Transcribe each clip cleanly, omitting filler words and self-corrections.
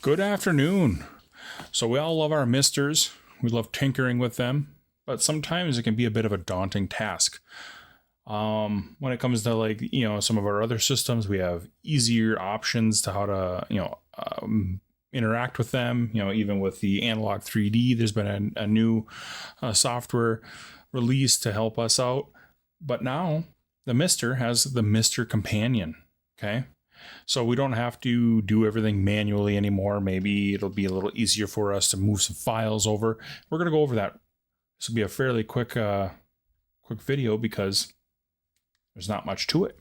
Good afternoon. So we all love our misters. We love tinkering with them, but sometimes it can be a bit of a daunting task. When it comes to some of our other systems, we have easier options to how to, interact with them. Even with the analog 3D, there's been a new software released to help us out. But now the Mister has the Mister Companion. Okay. So we don't have to do everything manually anymore. Maybe it'll be a little easier for us to move some files over. We're going to go over that. This will be a fairly quick video because there's not much to it.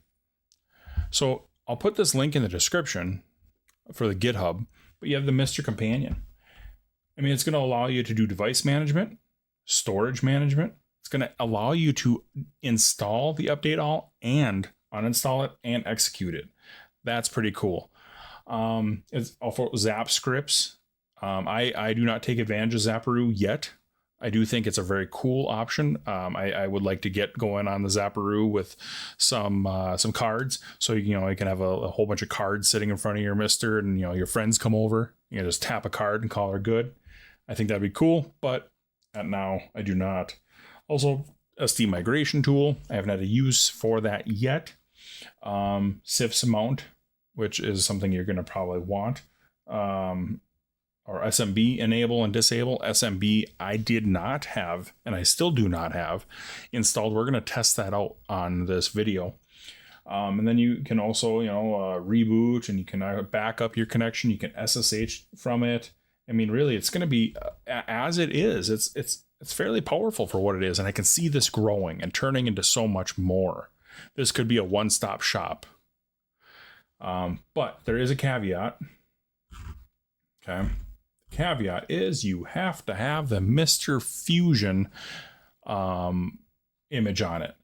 So I'll put this link in the description for the GitHub, but you have the Mister Companion. I mean, it's going to allow you to do device management, storage management. It's going to allow you to install the update all and uninstall it and execute it. That's pretty cool. It's also Zap scripts. I do not take advantage of Zapperoo yet. I do think it's a very cool option. I would like to get going on the Zapperoo with some cards. So, you can have a whole bunch of cards sitting in front of your Mister and, your friends come over. You just tap a card and call her good. I think that'd be cool, but now I do not. Also, SD migration tool. I haven't had a use for that yet. SIFS mount, which is something you're going to probably want. Or SMB enable and disable. SMB I did not have, and I still do not have installed. We're going to test that out on this video. And then you can also, reboot, and you can back up your connection. You can SSH from it. I mean, really, it's going to be as it is. It's fairly powerful for what it is, and I can see this growing and turning into so much more. This could be a one-stop shop. But there is a caveat. Okay. The caveat is you have to have the Mr. Fusion image on it.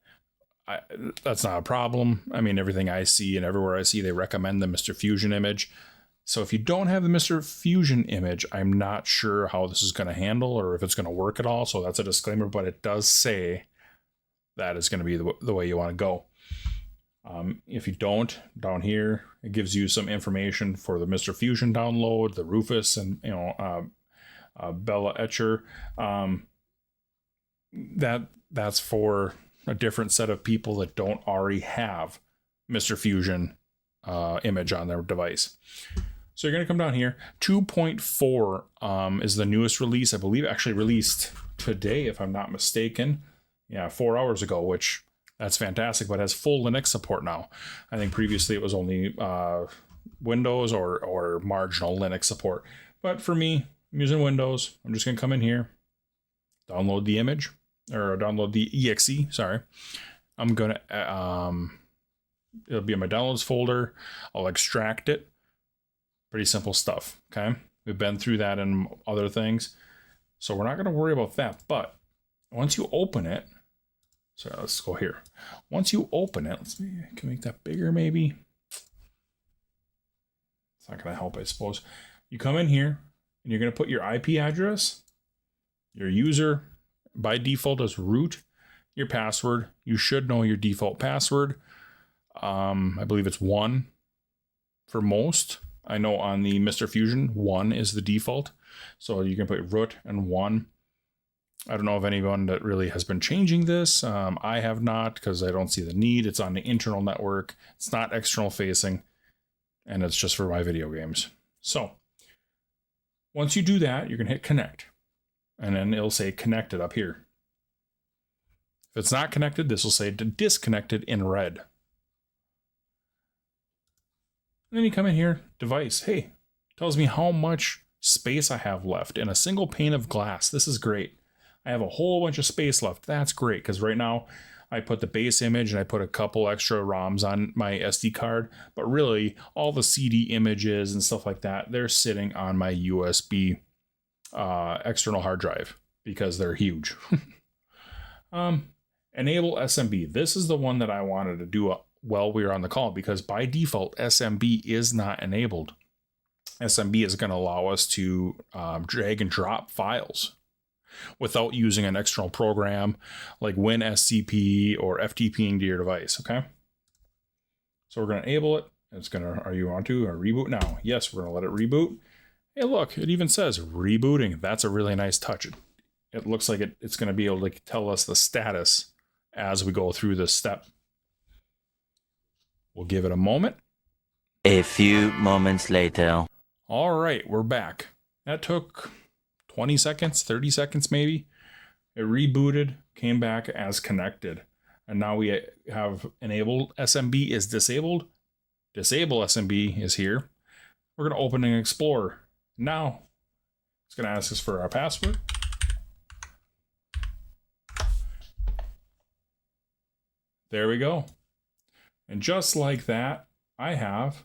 That's not a problem. I mean, everything I see and everywhere I see, they recommend the Mr. Fusion image. So if you don't have the Mr. Fusion image, I'm not sure how this is going to handle or if it's going to work at all. So that's a disclaimer, but it does say that is going to be the way you want to go. If you don't, down here, it gives you some information for the Mr. Fusion download, the Rufus and, Bella Etcher. That's for a different set of people that don't already have Mr. Fusion image on their device. So you're going to come down here. 2.4 is the newest release. I believe actually released today, if I'm not mistaken. Yeah, 4 hours ago, which that's fantastic, but has full Linux support now. I think previously it was only Windows or marginal Linux support. But for me, I'm using Windows. I'm just going to come in here, download the image, or download the exe, sorry. I'm going to, it'll be in my downloads folder. I'll extract it. Pretty simple stuff, okay? We've been through that in other things. So we're not going to worry about that. But once you open it, so let's go here. Once you open it, let's see, I can make that bigger maybe. It's not going to help, I suppose. You come in here and you're going to put your IP address, your user by default is root, your password. You should know your default password. I believe it's 1 for most. I know on the Mr. Fusion, 1 is the default. So you can put root and 1. I don't know of anyone that really has been changing this. I have not, because I don't see the need. It's on the internal network. It's not external facing, and it's just for my video games. So once you do that, you're going to hit connect, and then it'll say connected up here. If it's not connected, this will say disconnected in red. And then you come in here, device. Hey, tells me how much space I have left in a single pane of glass. This is great. I have a whole bunch of space left. That's great, because right now I put the base image and I put a couple extra ROMs on my SD card, but really all the CD images and stuff like that, they're sitting on my USB external hard drive because they're huge. Enable SMB. This is the one that I wanted to do while we were on the call, because by default SMB is not enabled. SMB is going to allow us to drag and drop files without using an external program like WinSCP or FTPing to your device. Okay. So we're going to enable it. It's going to, are you on to reboot now? Yes, we're going to let it reboot. Hey, look, it even says rebooting. That's a really nice touch. It looks like it's going to be able to tell us the status as we go through this step. We'll give it a moment. A few moments later. All right, we're back. That took 20 seconds, 30 seconds maybe. It rebooted, came back as connected. And now we have enabled SMB is disabled. Disable SMB is here. We're going to open and explore. Now, it's going to ask us for our password. There we go. And just like that, I have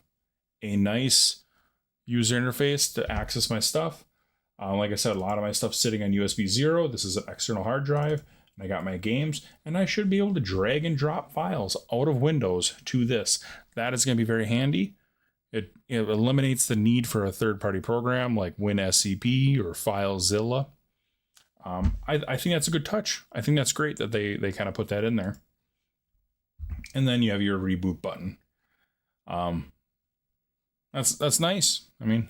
a nice user interface to access my stuff. Like I said, a lot of my stuff sitting on USB 0. This is an external hard drive. And I got my games. And I should be able to drag and drop files out of Windows to this. That is going to be very handy. It eliminates the need for a third-party program like WinSCP or FileZilla. I think that's a good touch. I think that's great that they kind of put that in there. And then you have your reboot button. That's nice. I mean,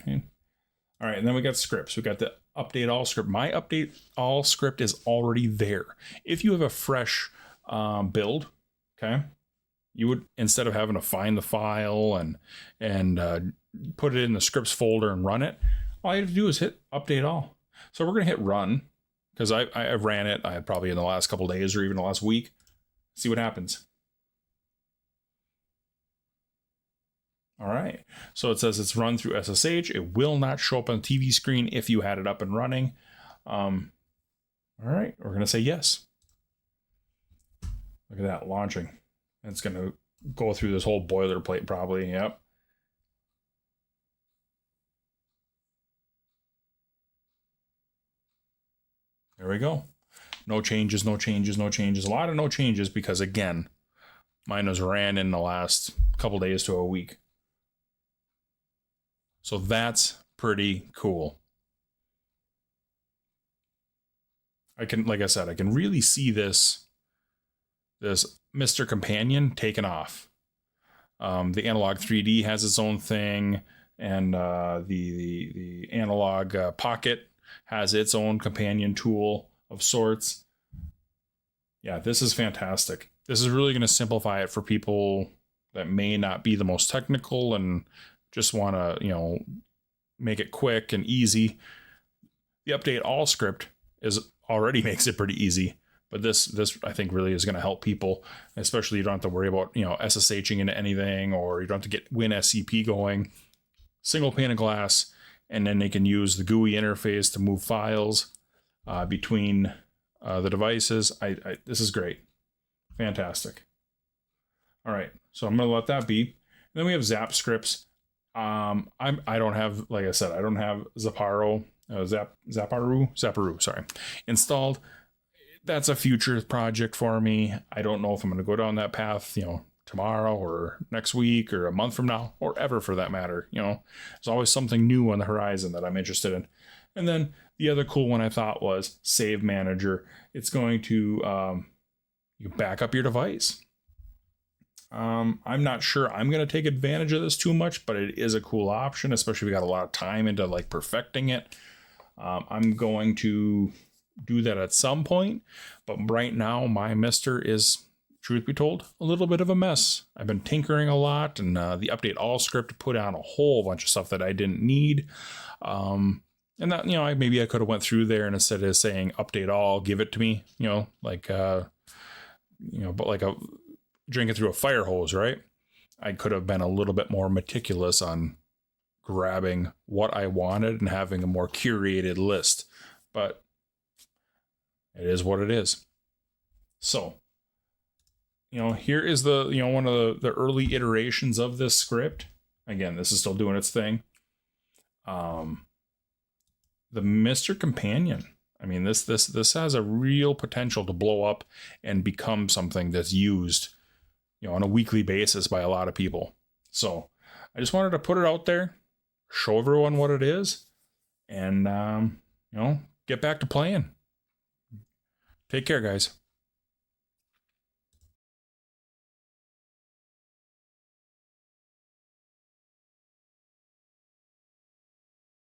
all right. And then we got scripts. We got the update all script. My update all script is already there. If you have a fresh build, okay, you would, instead of having to find the file and put it in the scripts folder and run it, all you have to do is hit update all. So we're gonna hit run because I ran it. I had probably in the last couple days or even the last week. See what happens. All right, so it says it's run through SSH. It will not show up on the TV screen if you had it up and running. All right, we're gonna say yes. Look at that launching. It's gonna go through this whole boilerplate probably, yep. There we go. No changes, no changes, no changes. A lot of no changes because again, mine was ran in the last couple days to a week. So that's pretty cool. I can, like I said, I can really see this Mr. Companion taken off. The Analog 3D has its own thing, and the Analog Pocket has its own companion tool of sorts. Yeah, this is fantastic. This is really going to simplify it for people that may not be the most technical and just want to, make it quick and easy. The update all script already makes it pretty easy, but this I think really is going to help people, especially you don't have to worry about, SSHing into anything, or you don't have to get WinSCP going. Single pane of glass, and then they can use the GUI interface to move files between the devices. This is great. Fantastic. All right, so I'm going to let that be. And then we have Zap scripts. I don't have, like I said, I don't have Zaparu, sorry, installed. That's a future project for me. I don't know if I'm going to go down that path, tomorrow or next week or a month from now or ever for that matter. There's always something new on the horizon that I'm interested in. And then the other cool one I thought was Save Manager. It's going to you back up your device. I'm not sure I'm going to take advantage of this too much, but it is a cool option, especially if we got a lot of time into like perfecting it. I'm going to do that at some point, but right now my Mister is, truth be told, a little bit of a mess. I've been tinkering a lot, and the update all script put on a whole bunch of stuff that I didn't need. And that, maybe I could have went through there and instead of saying update all, give it to me, but like a drinking through a fire hose, right? I could have been a little bit more meticulous on grabbing what I wanted and having a more curated list, but it is what it is. So, here is the, one of the early iterations of this script. Again, this is still doing its thing. The Mr. Companion. I mean, this has a real potential to blow up and become something that's used, on a weekly basis by a lot of people. So I just wanted to put it out there, show everyone what it is, and, get back to playing. Take care, guys.